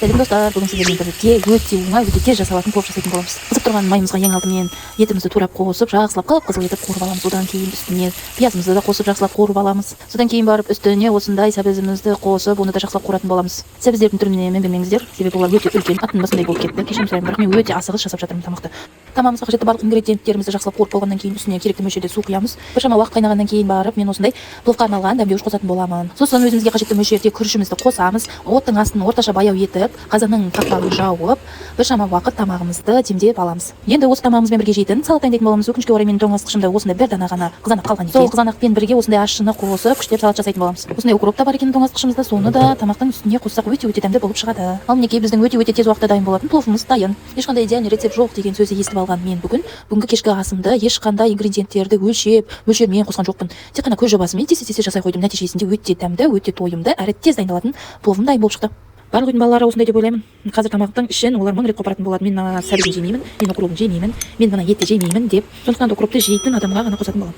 Сәлем достар, бүгін сіздермен бірге өте оңай, өте тез жасалатын плов жасайтын боламыз. Қызып тұрған майымызға ең алдымен етімізді турап қосып, жақсылап қып-қызыл етіп қуырып аламыз. Одан кейін үстіне пиязымызды да қосып жақсылап қуырып аламыз. Содан кейін барып үстіне осындай сәбізімізді қосып, оны да жақсылап қуыратын боламыз. Сәбіздердің түріне менбемеңіздер, себебі олар өте үлкен, аттың басындай болып кетті. Кешірім сұраймын, бірақ мен өте асығыс жасап жатырмын тамақты. Тамағымызға қажетті барлық ингредиенттерімізді жақсылап қуырып болғаннан кейін үстіне керекті мөлшерде су құямыз. Біршама уақыт қайнағаннан кейін барып мен осындай пловқа арналған дәмдеуіш қосатын боламын. Сосын өзімізге қажетті мөлшерде күрішімізді қосамыз. Оттың астын орташа баяу етіп, қазанның қақпағын жауып, біршама уақыт тамағымызды демдеп аламыз. Енді осы тамағымызбен бірге жейтін салат дайындайтын боламыз. Өкінішке орай менің тоңазытқышымда осындай бір дана ғана қызанақ қалған екен. Сол қызанақпен бірге осындай ащыны қосып, күштеп салат жасайтын боламыз. Осындай укроп та бар екен тоңазытқышымызда, соны да тамақтың үстіне қоссақ өте дәмді болып шығады. Ал мінекей біздің өте тез уақытта дайын болатын пловымыз дайын. Ешқандай идеальный рецепт жоқ деген сөзді естіп алған мен бүгінгі кешкі асымды ешқандай ингредиенттерді мөлшермен қосқан жоқпын. Тек қана көз жобасымен тез жасай қойдым. Нәтижесінде өте дәмді, өте тойымды, әрі тез дайындалатын пловым дайын болып шықты. Барлық үйдің балалары осындай деп ойлаймын. Қазір тамақтың ішін олар мың рет қопаратын болады. Мен сәбізін жемеймін, мен укропын жемеймін, мен етті жемеймін деп. Сондықтан укропты жейтін адамға ғана қосатын боламын.